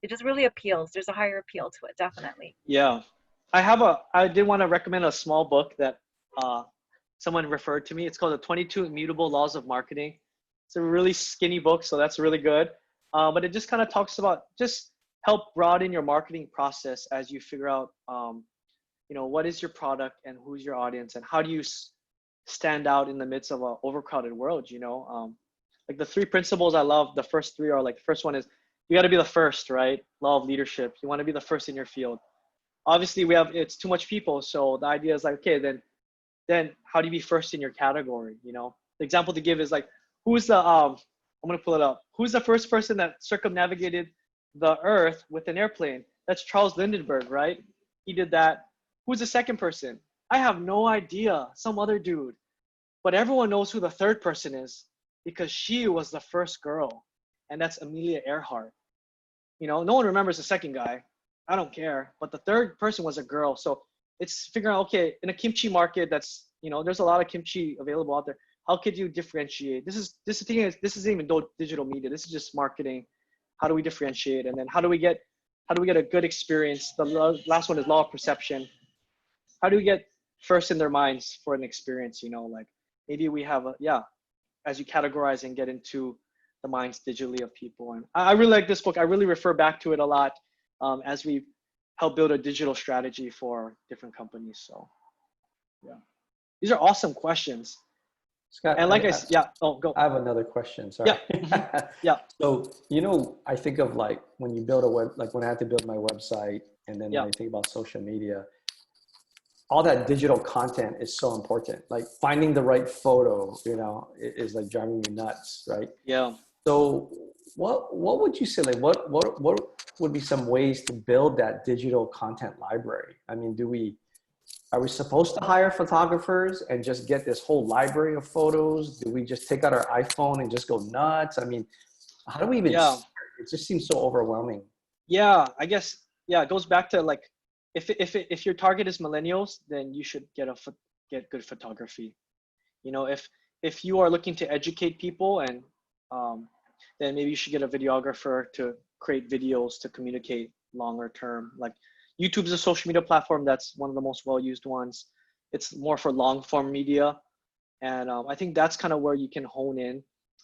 just really appeals. There's a higher appeal to it, definitely. Yeah. I did want to recommend a small book that someone referred to me. It's called The 22 Immutable Laws of Marketing. It's a really skinny book, so that's really good. But it just kind of talks about just help broaden your marketing process as you figure out, what is your product and who's your audience and how do you stand out in the midst of an overcrowded world, like the 3 principles I love, the first 3 are like, the first one is you got to be the first, right? Law of leadership. You want to be the first in your field. Obviously it's too much people. So the idea is like, okay, then how do you be first in your category? The example to give is like, who's the, I'm going to pull it up. Who's the first person that circumnavigated the earth with an airplane? That's Charles Lindbergh, right? He did that. Who's the second person? I have no idea, some other dude. But everyone knows who the third person is because she was the first girl. And that's Amelia Earhart. No one remembers the second guy. I don't care. But the third person was a girl. So it's figuring out, okay, in a kimchi market that's, there's a lot of kimchi available out there. How could you differentiate? This isn't even digital media. This is just marketing. How do we differentiate? And then how do we get a good experience? The last one is law of perception. How do we get first in their minds for an experience? Like maybe we have as you categorize and get into the minds digitally of people. And I really like this book. I really refer back to it a lot as we help build a digital strategy for different companies. So yeah, these are awesome questions. Scott, And go. I have another question. Sorry. Yeah. So, I think of like when you build when I had to build my website and then when I think about social media, all that digital content is so important. Like finding the right photo, is like driving me nuts, right? Yeah. So what would you say, like what would be some ways to build that digital content library? I mean, are we supposed to hire photographers and just get this whole library of photos? Do we just take out our iPhone and just go nuts? I mean, how do we even start? It just seems so overwhelming. Yeah, I guess, it goes back to like, if your target is millennials, then you should get good photography. If you are looking to educate people and then maybe you should get a videographer to create videos to communicate longer term. Like YouTube is a social media platform that's one of the most well-used ones. It's more for long form media. And I think that's kind of where you can hone in.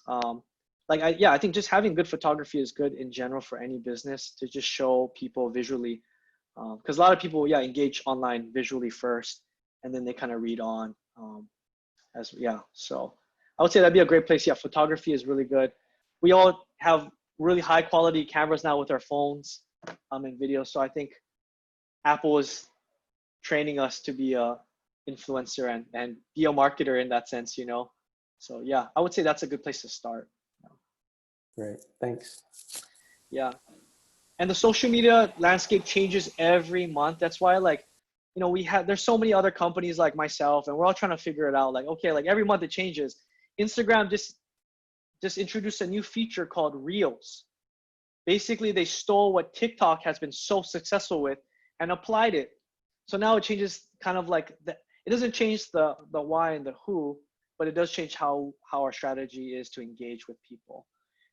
I think just having good photography is good in general for any business to just show people visually. Because a lot of people, engage online visually first, and then they kind of read on. So I would say that'd be a great place. Yeah, photography is really good. We all have really high quality cameras now with our phones and video. So I think Apple is training us to be a influencer and be a marketer in that sense, So yeah, I would say that's a good place to start. Great, thanks. Yeah. And the social media landscape changes every month. That's why there's so many other companies like myself and we're all trying to figure it out. Like, okay, like every month it changes. Instagram just introduced a new feature called Reels. Basically, they stole what TikTok has been so successful with and applied it. So now it changes kind of like it doesn't change the why and the who, but it does change how our strategy is to engage with people.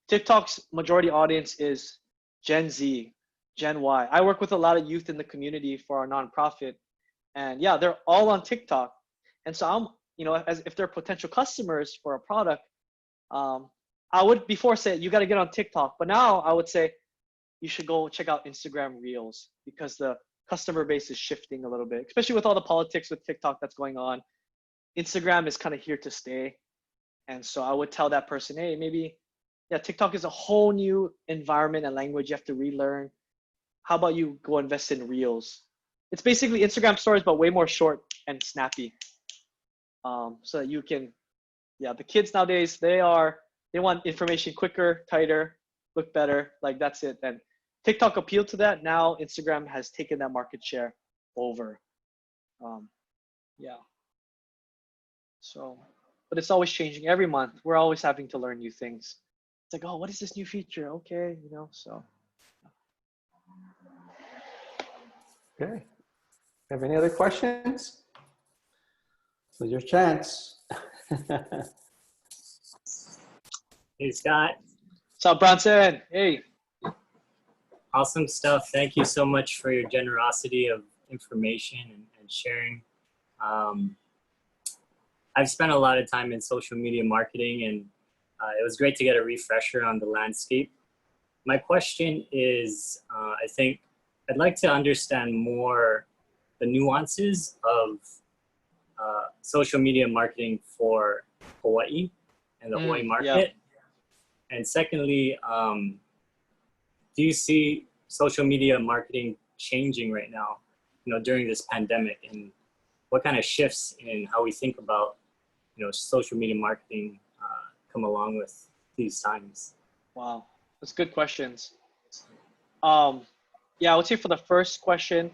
TikTok's majority audience is Gen Z, Gen Y. I work with a lot of youth in the community for our nonprofit, and they're all on TikTok. And so I'm, as if they're potential customers for a product, I would before say you got to get on TikTok, but now I would say you should go check out Instagram Reels because the customer base is shifting a little bit, especially with all the politics with TikTok that's going on. Instagram is kind of here to stay. And so I would tell that person, hey, maybe yeah, TikTok is a whole new environment and language you have to relearn. How about you go invest in Reels? It's basically Instagram stories, but way more short and snappy. So that you can, yeah, the kids nowadays, they want information quicker, tighter, look better. Like that's it. And TikTok appealed to that. Now Instagram has taken that market share over. Yeah. So, but it's always changing every month. We're always having to learn new things. It's like, oh, what is this new feature? Okay, so. Okay. Have any other questions? With your chance. Hey, Scott. What's up, Bronson? Hey. Awesome stuff. Thank you so much for your generosity of information and sharing. I've spent a lot of time in social media marketing, and it was great to get a refresher on the landscape. My question is, I think I'd like to understand more the nuances of social media marketing for Hawaii and the Hawaii market. Yeah. And secondly, do you see social media marketing changing right now, during this pandemic, and what kind of shifts in how we think about, social media marketing come along with these times? Wow, that's good questions. Yeah, I would say for the first question,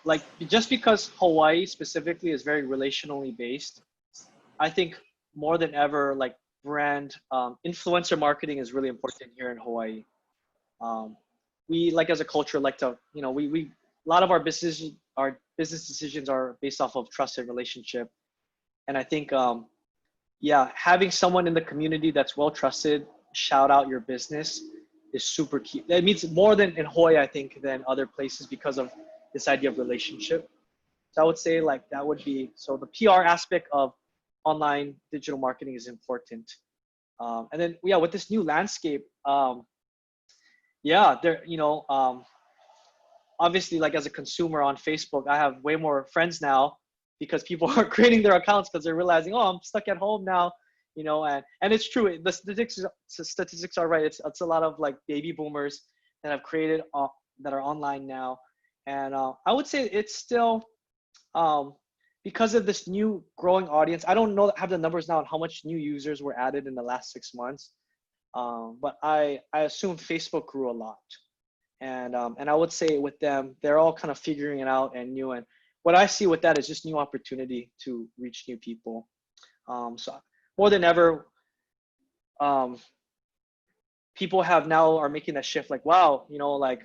like just because Hawaii specifically is very relationally based, I think more than ever, like brand influencer marketing is really important here in Hawaii. We like as a culture like to, we a lot of our business decisions are based off of trust and relationship, and I think yeah, having someone in the community that's well trusted shout out your business is super key. That means more than in Hawaii, I think, than other places because of this idea of relationship. So I would say like that would be, so the PR aspect of online digital marketing is important. And then yeah, with this new landscape, yeah, there, obviously like as a consumer on Facebook, I have way more friends now because people are creating their accounts because they're realizing, oh, I'm stuck at home now, and it's true. The statistics are right. It's a lot of like baby boomers that have created that are online now, and I would say it's still because of this new growing audience. I don't know have the numbers now on how much new users were added in the last 6 months, but I assume Facebook grew a lot, and I would say with them, they're all kind of figuring it out and new. And what I see with that is just new opportunity to reach new people. So more than ever, people are making that shift. Like, wow, like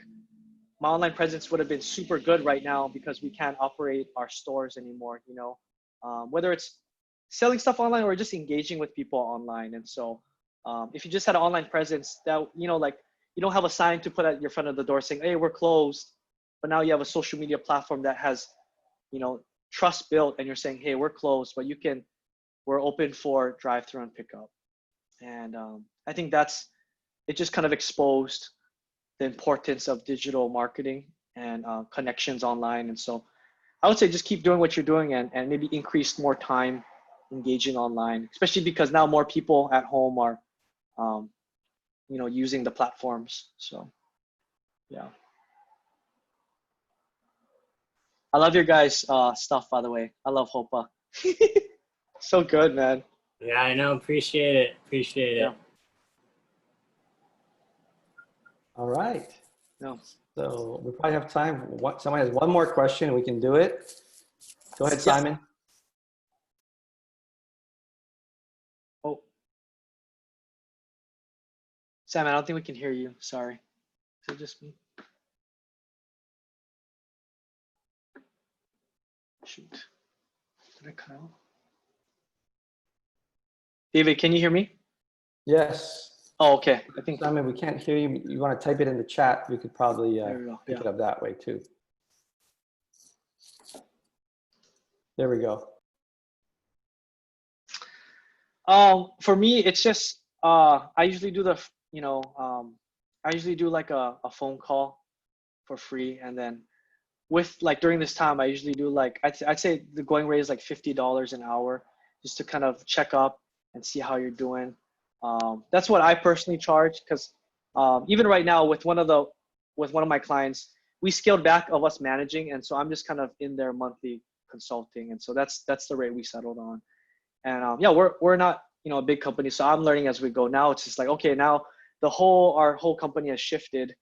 my online presence would have been super good right now because we can't operate our stores anymore. Whether it's selling stuff online or just engaging with people online. And so, if you just had an online presence, that like you don't have a sign to put at your front of the door saying, "Hey, we're closed," but now you have a social media platform that has trust built, and you're saying, "Hey, we're closed, but we're open for drive-through and pickup." And I think it just kind of exposed the importance of digital marketing and connections online. And so I would say just keep doing what you're doing and maybe increase more time engaging online, especially because now more people at home are using the platforms. So yeah. I love your guys' stuff, by the way. I love Hopa. So good, man. Yeah, I know. Appreciate it. Yeah. All right. No. So we probably have time. Someone has one more question. We can do it. Go ahead, Simon. Oh. Sam, I don't think we can hear you. Sorry. Is it just me? Shoot. Did I cut out? David, can you hear me? Yes. Oh, okay. I think Simon, we can't hear you. You want to type it in the chat? We could probably there we go. pick Yeah. it up that way too. There we go. For me, it's just I usually do I usually do like a phone call for free, and then with like during this time, I usually do like I'd say the going rate is like $50 an hour, just to kind of check up and see how you're doing. That's what I personally charge, because even right now with one of my clients, we scaled back of us managing, and so I'm just kind of in their monthly consulting, and so that's the rate we settled on. And yeah, we're not, you know, a big company, so I'm learning as we go. Now it's just like, okay, now our whole company has shifted.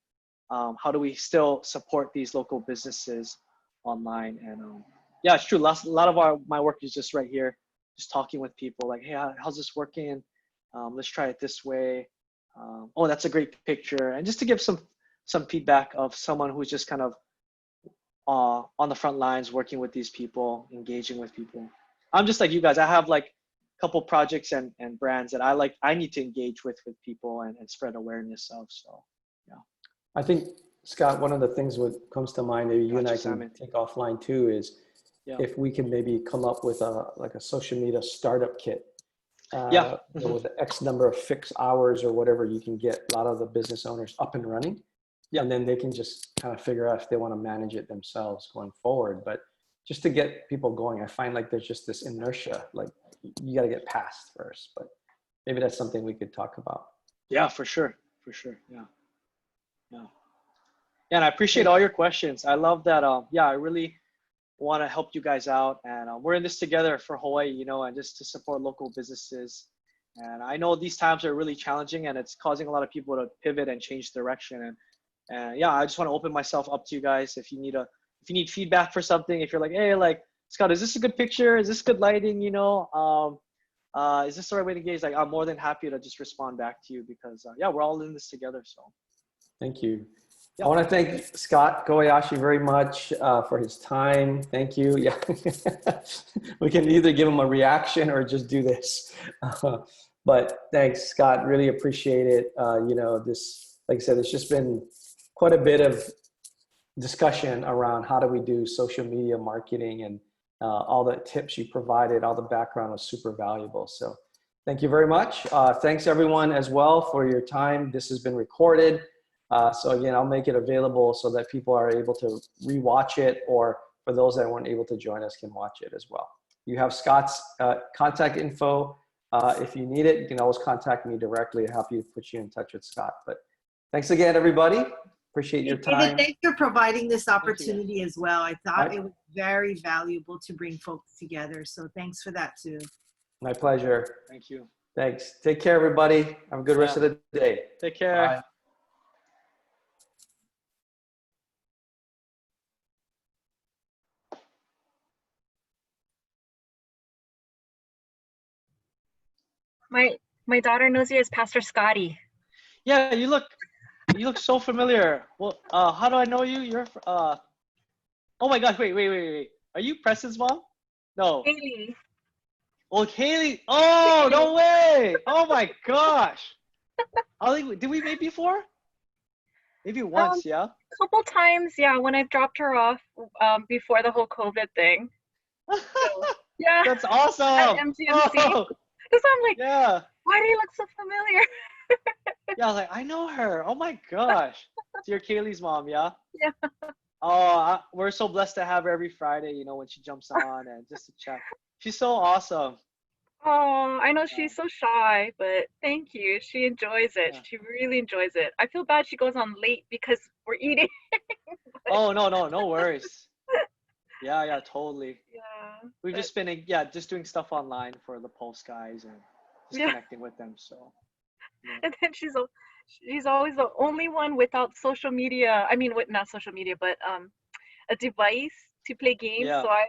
How do we still support these local businesses online? And yeah, it's true. A lot of my work is just right here, just talking with people like, hey, how's this working? Let's try it this way. Oh, that's a great picture. And just to give some feedback of someone who's just kind of on the front lines, working with these people, engaging with people. I'm just like you guys. I have like a couple projects and brands that I need to engage with people and spread awareness of. So yeah. I think, Scott, one of the things that comes to mind, maybe you and I can take offline too, is if we can maybe come up with a social media startup kit. With X number of fixed hours or whatever, you can get a lot of the business owners up and running. And then they can just kind of figure out if they want to manage it themselves going forward. But just to get people going, I find like there's just this inertia, like you got to get past first. But maybe that's something we could talk about. Yeah, for sure. Yeah. And I appreciate all your questions. I love that. I really want to help you guys out, and we're in this together for Hawaii, you know, and just to support local businesses. And I know these times are really challenging, and it's causing a lot of people to pivot and change direction. And yeah, I just want to open myself up to you guys. If you need feedback for something, if you're like, hey, like, Scott, is this a good picture? Is this good lighting? You know, is this the right way to engage? Like, I'm more than happy to just respond back to you, because yeah, we're all in this together. So thank you. I want to thank Scott Kobayashi very much for his time. Thank you. Yeah, we can either give him a reaction or just do this. But thanks, Scott. Really appreciate it. You know, this, like I said, it's just been quite a bit of discussion around how do we do social media marketing, and all the tips you provided, all the background was super valuable. So thank you very much. Thanks everyone as well for your time. This has been recorded. So again, I'll make it available so that people are able to rewatch it, or for those that weren't able to join us can watch it as well. You have Scott's contact info. If you need it, you can always contact me directly. I'm happy to put you in touch with Scott. But thanks again, everybody. Appreciate your time. David, thanks for providing this opportunity as well. I thought it was very valuable to bring folks together. So thanks for that too. My pleasure. Thank you. Thanks. Take care, everybody. Have a good rest of the day. Take care. Bye. My daughter knows you as Pastor Scotty. Yeah, you look so familiar. Well, how do I know you? You're oh my gosh, wait. Are you Preston's mom? No. Haley. Well, Haley. Oh, no way. Oh my gosh. Did we meet before? Maybe once, yeah. A couple times, yeah, when I dropped her off before the whole COVID thing. So, yeah. That's awesome. At MGMC. Oh. Because I'm like, yeah. Why do you look so familiar? Yeah, I was like, I know her. Oh my gosh. So you're Kaylee's mom, yeah? Yeah. Oh, we're so blessed to have her every Friday, you know, when she jumps on and just to chat. She's so awesome. Oh, I know she's so shy, but thank you. She enjoys it. Yeah. She really enjoys it. I feel bad she goes on late because we're eating. Oh, no worries. Yeah, totally. Yeah. We've just been, just doing stuff online for the Pulse guys and just connecting with them. So. Yeah. And then she's always the only one without social media. I mean, not social media, but a device to play games. Yeah. So I